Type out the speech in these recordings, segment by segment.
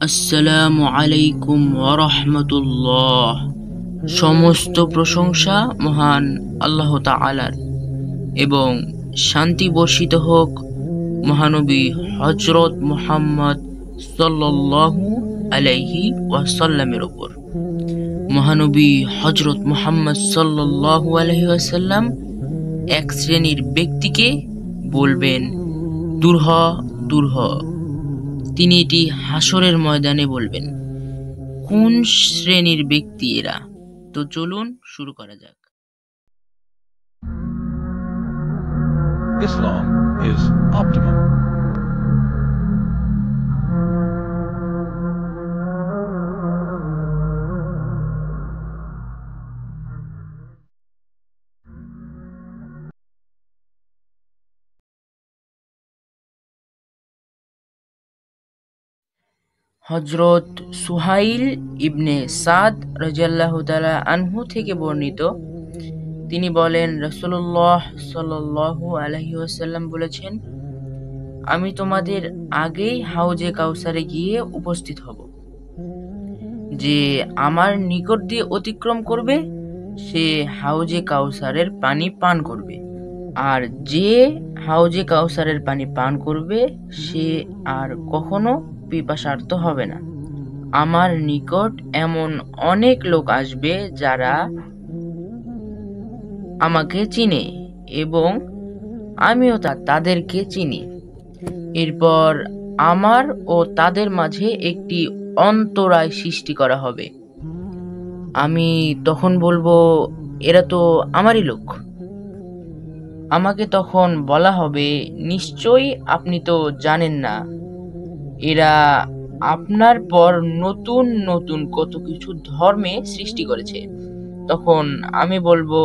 আসসালামু আলাইকুম ওয়া রাহমাতুল্লাহ। সমস্ত প্রশংসা মহান আল্লাহ তাআলার এবং শান্তি বর্ষিত হোক মহানবী হযরত মুহাম্মদ সাল্লাল্লাহু আলাইহি ওয়াসাল্লামের উপর। মহানবী হযরত মুহাম্মদ সাল্লাল্লাহু আলাইহি ওয়াসাল্লাম এক শ্রেণীর ব্যক্তিকে বলবেন, দূর হ দূর হ। তিনি এটি হাসরের ময়দানে বলবেন। কোন শ্রেণীর ব্যক্তি এরা? তো চলুন শুরু করা যাক। Islam is optimum. হযরত সুহাইল ইবনে সাদ রাদিয়াল্লাহু তাআলা আনহু থেকে বর্ণিত, তিনি বলেন, রাসূলুল্লাহ সাল্লাল্লাহু আলাইহি ওয়াসাল্লাম বলেছেন, আমি তোমাদের আগেই হাউজে কাউসারে গিয়ে উপস্থিত হব। যে আমার নিকট দিয়ে অতিক্রম করবে সে হাউজে কাউসারের পানি পান করবে, আর যে হাউজে কাউসারের পানি পান করবে সে আর কখনো পিপাসার্ত হবে না। আমার নিকট এমন অনেক লোক আসবে যারা আমাকে চিনে এবং আমিও তাদেরকে চিনি। এরপর আমার ও তাদের মাঝে একটি অন্তরায় সৃষ্টি করা হবে। আমি তখন বলবো, এরা তো আমারই লোক। আমাকে তখন বলা হবে, নিশ্চয়ই আপনি তো জানেন না, এরা আপনার পর নতুন নতুন কত কিছু ধর্মে সৃষ্টি করেছে। তখন আমি বলবো,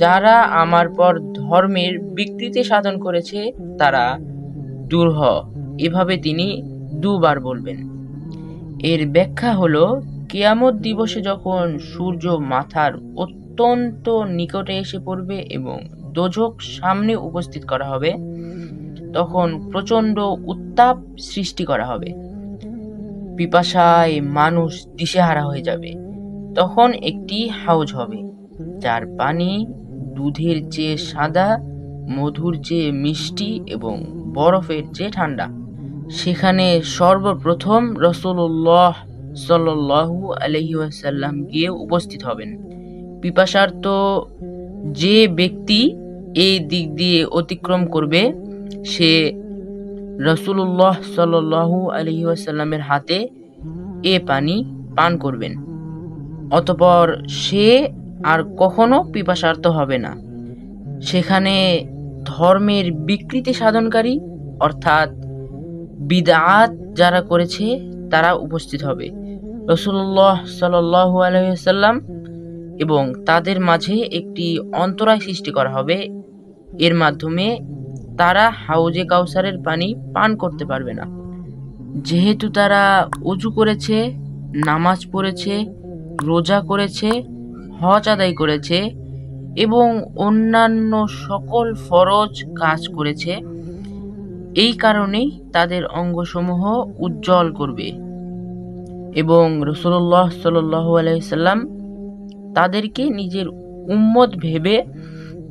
যারা আমার পর ধর্মের বিকৃতি সাধন করেছে তারা দূর হ। এভাবে তিনি দুবার বলবেন। এর ব্যাখ্যা হলো, কিয়ামত দিবসে যখন সূর্য মাথার অত্যন্ত নিকটে এসে পড়বে এবং দোজখ সামনে উপস্থিত করা হবে, তখন প্রচন্ড উত্তাপ সৃষ্টি করা হবে। পিপাসায় মানুষ দিশেহারা হয়ে যাবে। তখন একটি হাউজ হবে যার পানি দুধের চেয়ে সাদা, মধুর চেয়ে মিষ্টি এবং বরফের চেয়ে ঠান্ডা। সেখানে সর্বপ্রথম রাসূলুল্লাহ সাল্লাল্লাহু আলাইহি ওয়াসাল্লাম গিয়ে উপস্থিত হবেন। পিপাসার্ত যে ব্যক্তি এই দিক দিয়ে অতিক্রম করবে সে রাসূলুল্লাহ সাল্লাল্লাহু আলাইহি ওয়াসাল্লামের হাতে এ পানি পান করবেন। অতঃপর সে আর কখনো পিপাসার্ত হবে না। সেখানে ধর্মের বিকৃতি সাধনকারী অর্থাৎ বিদআত যারা করেছে তারা উপস্থিত হবে। রাসূলুল্লাহ সাল্লাল্লাহু আলাইহি ওয়াসাল্লাম এবং তাদের মাঝে একটি অন্তরায় সৃষ্টি করা হবে। এর মাধ্যমে তারা হাউজে কাউসারের পানি পান করতে পারবে না। যেহেতু তারা ওযু করেছে, নামাজ পড়েছে, রোজা করেছে, হজ আদায় করেছে এবং অন্যান্য সকল ফরজ কাজ করেছে, এই কারণেই তাদের অঙ্গসমূহ উজ্জ্বল করবে। এবং রাসূলুল্লাহ সাল্লাল্লাহু আলাইহি সাল্লাম তাদেরকে নিজের উম্মত ভেবে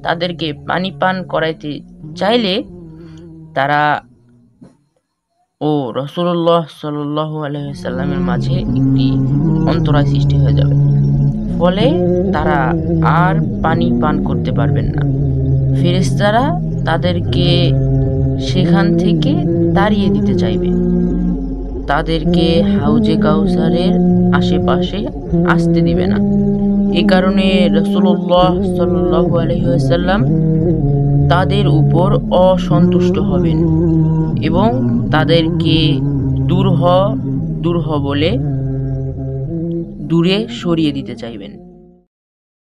তাদেরকে পানি পান করাইতে চাইলে তারা ও রাসূলুল্লাহ সাল্লাল্লাহু আলাইহি সাল্লামের মাঝে একটি অন্তরায় সৃষ্টি হয়ে যাবে। ফলে তারা আর পানি পান করতে পারবেন না। ফেরেশতারা তাদেরকে সেখান থেকে তাড়িয়ে দিতে চাইবে। তাদেরকে হাউজে কাউসারের আশেপাশে আসতে দিবে না। এই কারণে রাসূলুল্লাহ সাল্লাল্লাহু আলাইহি ওয়াসাল্লাম তাদের উপর অসন্তুষ্ট হবেন এবং তাদেরকে দূর হ বলে দূরে সরিয়ে দিতে চাইবেন।